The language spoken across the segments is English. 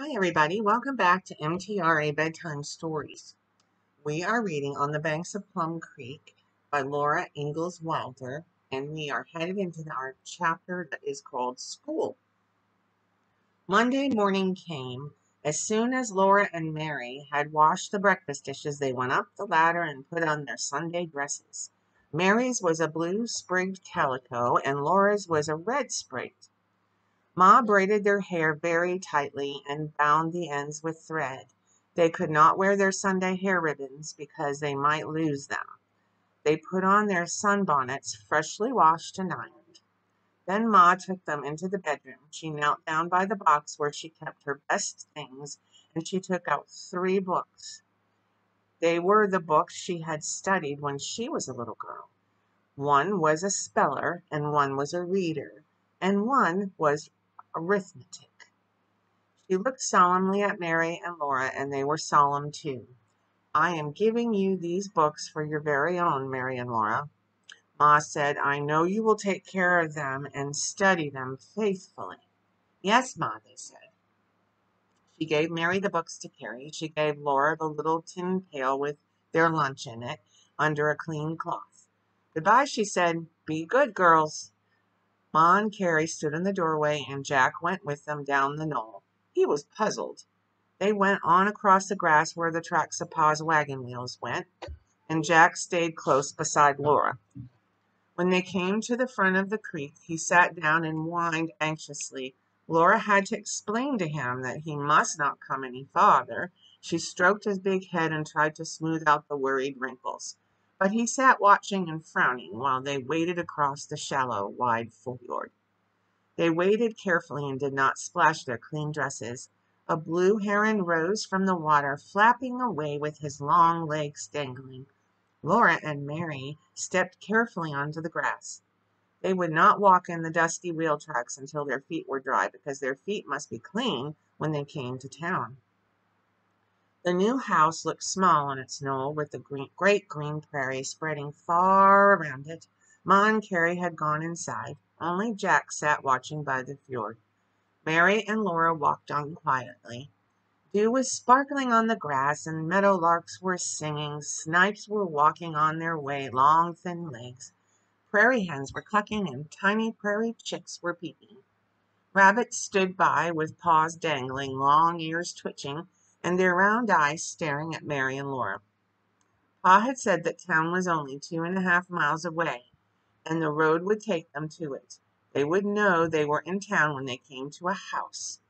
Hi everybody, welcome back to MTRA Bedtime Stories. We are reading On the Banks of Plum Creek by Laura Ingalls Wilder, and we are headed into our chapter that is called School. Monday morning came. As soon as Laura and Mary had washed the breakfast dishes, they went up the ladder and put on their Sunday dresses. Mary's was a blue sprigged calico, and Laura's was a red sprigged. Ma braided their hair very tightly and bound the ends with thread. They could not wear their Sunday hair ribbons because they might lose them. They put on their sunbonnets, freshly washed and ironed. Then Ma took them into the bedroom. She knelt down by the box where she kept her best things, and she took out 3 books. They were the books she had studied when she was a little girl. One was a speller, and one was a reader, and one was arithmetic. She looked solemnly at Mary and Laura, and they were solemn too. I am giving you these books for your very own, Mary and Laura. Ma said, I know you will take care of them and study them faithfully. Yes, Ma, they said. She gave Mary the books to carry. She gave Laura the little tin pail with their lunch in it under a clean cloth. Goodbye, she said. Be good girls. Ma and Carrie stood in the doorway, and Jack went with them down the knoll. He was puzzled. They went on across the grass where the tracks of Pa's wagon wheels went, and Jack stayed close beside Laura. When they came to the front of the creek, he sat down and whined anxiously. Laura had to explain to him that he must not come any farther. She stroked his big head and tried to smooth out the worried wrinkles. But he sat watching and frowning while they waded across the shallow, wide fjord. They waded carefully and did not splash their clean dresses. A blue heron rose from the water, flapping away with his long legs dangling. Laura and Mary stepped carefully onto the grass. They would not walk in the dusty wheel tracks until their feet were dry, because their feet must be clean when they came to town. The new house looked small on its knoll, with the great green prairie spreading far around it. Ma and Carrie had gone inside. Only Jack sat watching by the fjord. Mary and Laura walked on quietly. Dew was sparkling on the grass, and meadowlarks were singing. Snipes were walking on their way, long, thin legs. Prairie hens were clucking, and tiny prairie chicks were peeping. Rabbits stood by with paws dangling, long ears twitching, and their round eyes staring at Mary and Laura. Pa had said that town was only 2.5 miles away, and the road would take them to it. They would know they were in town when they came to a house.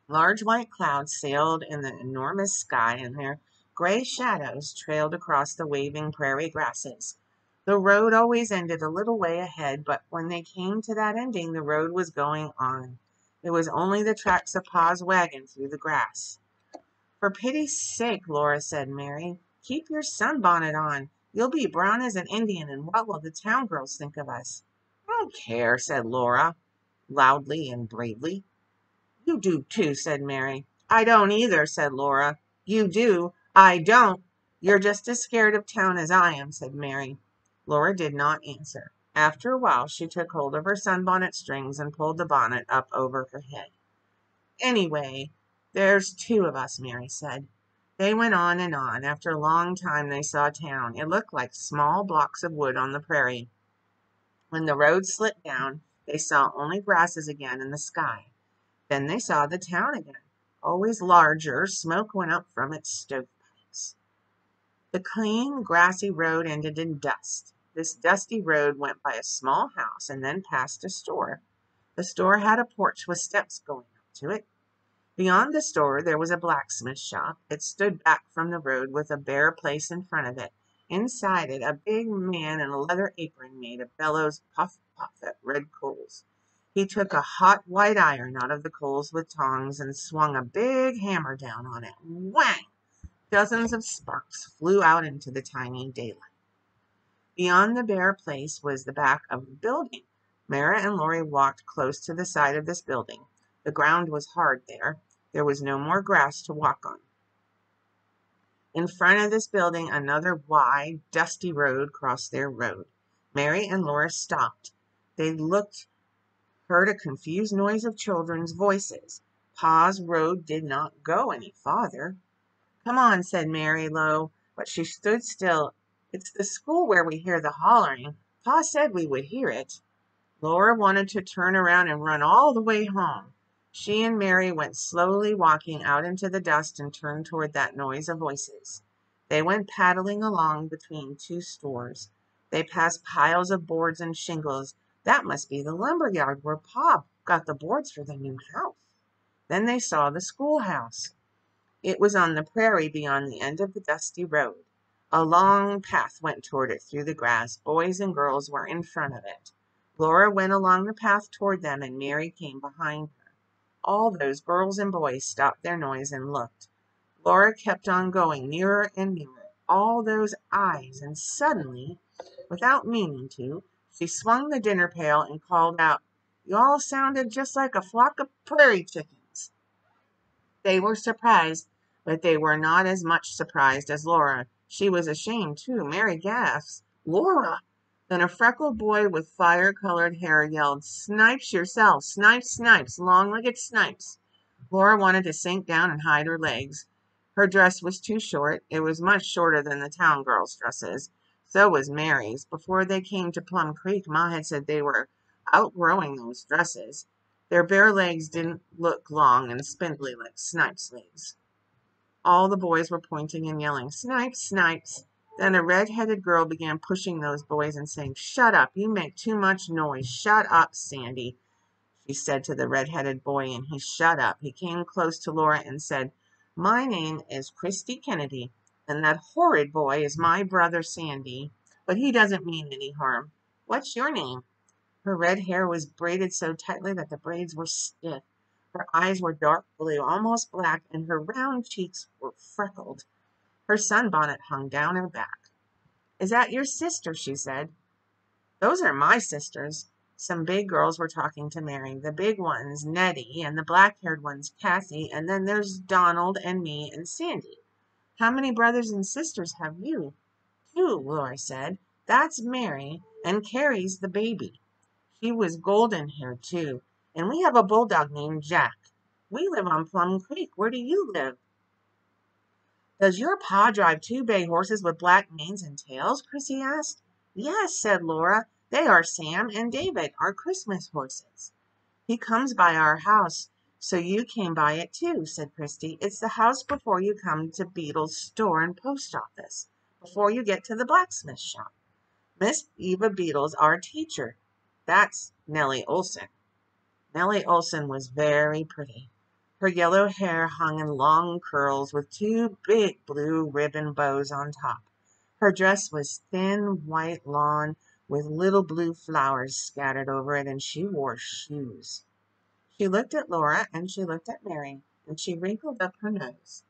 Large white clouds sailed in the enormous sky, and their gray shadows trailed across the waving prairie grasses. The road always ended a little way ahead, but when they came to that ending, the road was going on. It was only the tracks of Pa's wagon through the grass. For pity's sake, Laura, said Mary, keep your sunbonnet on. You'll be brown as an Indian, and what will the town girls think of us? I don't care, said Laura, loudly and bravely. You do too, said Mary. I don't either, said Laura. You do. I don't. You're just as scared of town as I am, said Mary. Laura did not answer. After a while, she took hold of her sunbonnet strings and pulled the bonnet up over her head. Anyway, there's 2 of us, Mary said. They went on and on. After a long time, they saw town. It looked like small blocks of wood on the prairie. When the road slipped down, they saw only grasses again in the sky. Then they saw the town again, always larger. Smoke went up from its stovepipes. The clean, grassy road ended in dust. This dusty road went by a small house and then past a store. The store had a porch with steps going up to it. Beyond the store, there was a blacksmith shop. It stood back from the road with a bare place in front of it. Inside it, a big man in a leather apron made a bellows puff, puff at red coals. He took a hot white iron out of the coals with tongs and swung a big hammer down on it. Whang! Dozens of sparks flew out into the tiny daylight. Beyond the bare place was the back of a building. Mara and Laurie walked close to the side of this building. The ground was hard there. There was no more grass to walk on. In front of this building, another wide, dusty road crossed their road. Mary and Laura stopped. They looked, heard a confused noise of children's voices. Pa's road did not go any farther. "Come on," said Mary low, but she stood still. "It's the school where we hear the hollering. Pa said we would hear it." Laura wanted to turn around and run all the way home. She and Mary went slowly walking out into the dust and turned toward that noise of voices. They went paddling along between two stores. They passed piles of boards and shingles. That must be the lumber yard where Pa got the boards for the new house. Then they saw the schoolhouse. It was on the prairie beyond the end of the dusty road. A long path went toward it through the grass. Boys and girls were in front of it. Laura went along the path toward them, and Mary came behind her. All those girls and boys stopped their noise and looked. Laura kept on going, nearer and nearer. All those eyes, and suddenly, without meaning to, she swung the dinner pail and called out, "You all sounded just like a flock of prairie chickens." They were surprised, but they were not as much surprised as Laura. She was ashamed, too. Mary gasped, "Laura!" Then a freckled boy with fire-colored hair yelled, "Snipes yourself! Snipes, Snipes, long-legged Snipes!" Laura wanted to sink down and hide her legs. Her dress was too short. It was much shorter than the town girls' dresses. So was Mary's. Before they came to Plum Creek, Ma had said they were outgrowing those dresses. Their bare legs didn't look long and spindly like Snipes' legs. All the boys were pointing and yelling, "Snipes, Snipes!" Then a red-headed girl began pushing those boys and saying, "Shut up, you make too much noise. Shut up, Sandy," she said to the red-headed boy, and he shut up. He came close to Laura and said, "My name is Christy Kennedy, and that horrid boy is my brother Sandy, but he doesn't mean any harm. What's your name?" Her red hair was braided so tightly that the braids were stiff. Her eyes were dark blue, almost black, and her round cheeks were freckled. Her sunbonnet hung down her back. "Is that your sister?" she said. "Those are my sisters." Some big girls were talking to Mary. The big ones, Nettie, and the black-haired ones, Kathy, and then there's Donald and me and Sandy. "How many brothers and sisters have you?" "Two," Laura said. "That's Mary, and Carrie's the baby. She was golden-haired, too. And we have a bulldog named Jack. We live on Plum Creek. Where do you live?" "Does your pa drive two bay horses with black manes and tails?" Chrissy asked. "Yes," said Laura. "They are Sam and David, our Christmas horses." "He comes by our house, so you came by it too," said Christy. "It's the house before you come to Beetle's store and post office, before you get to the blacksmith shop. Miss Eva Beetle's our teacher. That's Nellie Olsen." Nellie Olsen was very pretty. Her yellow hair hung in long curls with two big blue ribbon bows on top. Her dress was thin white lawn with little blue flowers scattered over it, and she wore shoes. She looked at Laura, and she looked at Mary, and she wrinkled up her nose.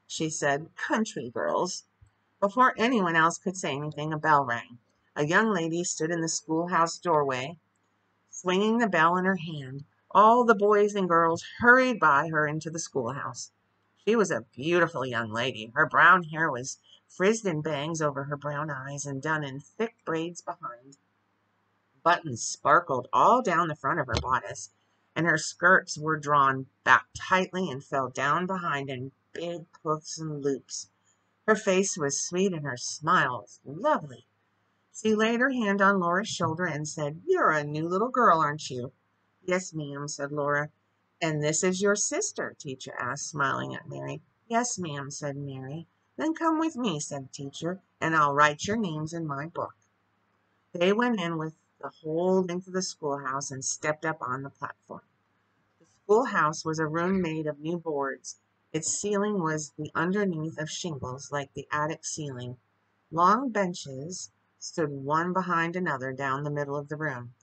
She said, "Country girls." Before anyone else could say anything, a bell rang. A young lady stood in the schoolhouse doorway, swinging the bell in her hand. All the boys and girls hurried by her into the schoolhouse. She was a beautiful young lady. Her brown hair was frizzed in bangs over her brown eyes and done in thick braids behind. Buttons sparkled all down the front of her bodice, and her skirts were drawn back tightly and fell down behind in big puffs and loops. Her face was sweet and her smile was lovely. She laid her hand on Laura's shoulder and said, "You're a new little girl, aren't you?" "Yes, ma'am," said Laura. "And this is your sister?" Teacher asked, smiling at Mary. "Yes, ma'am," said Mary. "Then come with me," said Teacher, "and I'll write your names in my book." They went in with the whole length of the schoolhouse and stepped up on the platform. The schoolhouse was a room made of new boards. Its ceiling was the underneath of shingles, like the attic ceiling. Long benches stood one behind another down the middle of the room.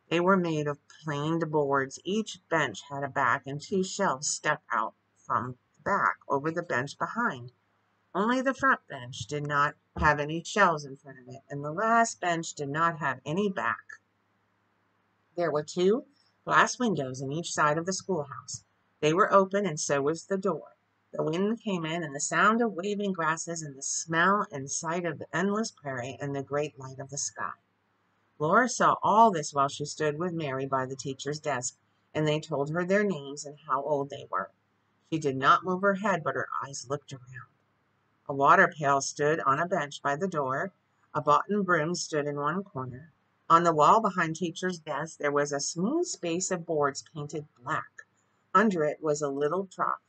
They were made of planed boards. Each bench had a back, and two shelves stuck out from the back over the bench behind. Only the front bench did not have any shelves in front of it, and the last bench did not have any back. There were two glass windows in each side of the schoolhouse. They were open, and so was the door. The wind came in, and the sound of waving grasses, and the smell and sight of the endless prairie, and the great light of the sky. Laura saw all this while she stood with Mary by the teacher's desk, and they told her their names and how old they were. She did not move her head, but her eyes looked around. A water pail stood on a bench by the door. A button broom stood in one corner. On the wall behind teacher's desk, there was a smooth space of boards painted black. Under it was a little trough.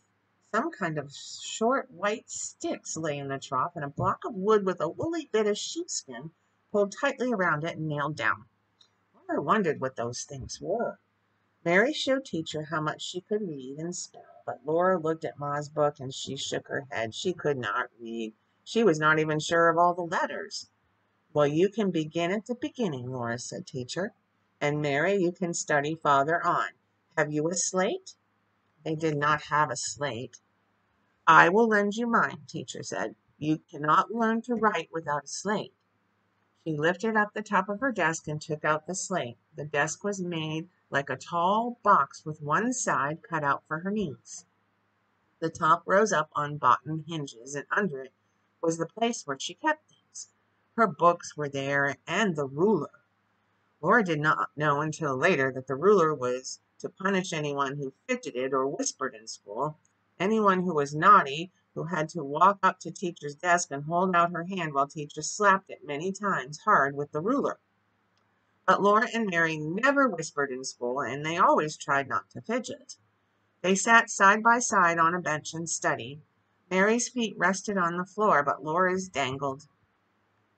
Some kind of short white sticks lay in the trough, and a block of wood with a woolly bit of sheepskin pulled tightly around it and nailed down. Laura wondered what those things were. Mary showed teacher how much she could read and spell, but Laura looked at Ma's book and she shook her head. She could not read. She was not even sure of all the letters. Well, you can begin at the beginning, Laura said, teacher. And Mary, you can study farther on. Have you a slate? They did not have a slate. I will lend you mine, teacher said. You cannot learn to write without a slate. She lifted up the top of her desk and took out the slate. The desk was made like a tall box with one side cut out for her knees. The top rose up on bottom hinges, and under it was the place where she kept things. Her books were there, and the ruler. Laura did not know until later that the ruler was to punish anyone who fidgeted or whispered in school. Anyone who was naughty, who had to walk up to teacher's desk and hold out her hand while teacher slapped it many times hard with the ruler. But Laura and Mary never whispered in school, and they always tried not to fidget. They sat side by side on a bench and studied. Mary's feet rested on the floor, but Laura's dangled.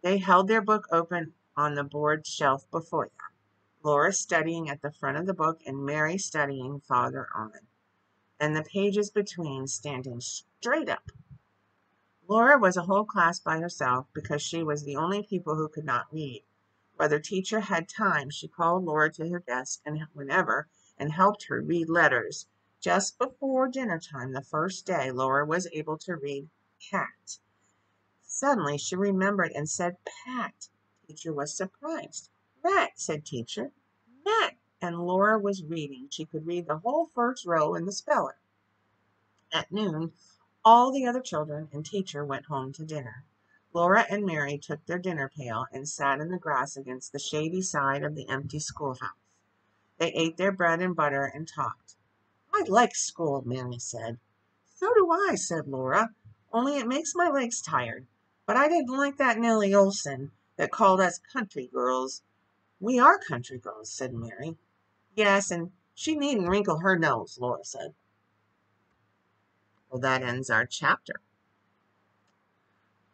They held their book open on the board shelf before them, Laura studying at the front of the book and Mary studying farther on, and the pages between standing straight up. Laura was a whole class by herself because she was the only pupil who could not read. Whether teacher had time, she called Laura to her desk whenever and helped her read letters. Just before dinner time the first day, Laura was able to read cat. Suddenly she remembered and said pat. Teacher was surprised. Rat, said teacher. Mat. And Laura was reading. She could read the whole first row in the speller. At noon, all the other children and teacher went home to dinner. Laura and Mary took their dinner pail and sat in the grass against the shady side of the empty schoolhouse. They ate their bread and butter and talked. I like school, Mary said. So do I, said Laura, only it makes my legs tired. But I didn't like that Nellie Olsen that called us country girls. We are country girls, said Mary. Yes, and she needn't wrinkle her nose, Laura said. Well, that ends our chapter.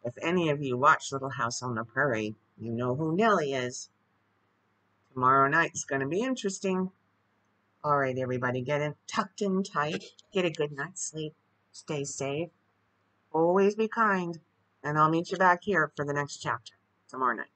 If any of you watch Little House on the Prairie, you know who Nellie is. Tomorrow night's going to be interesting. All right, everybody, get in, tucked in tight. Get a good night's sleep. Stay safe. Always be kind. And I'll meet you back here for the next chapter tomorrow night.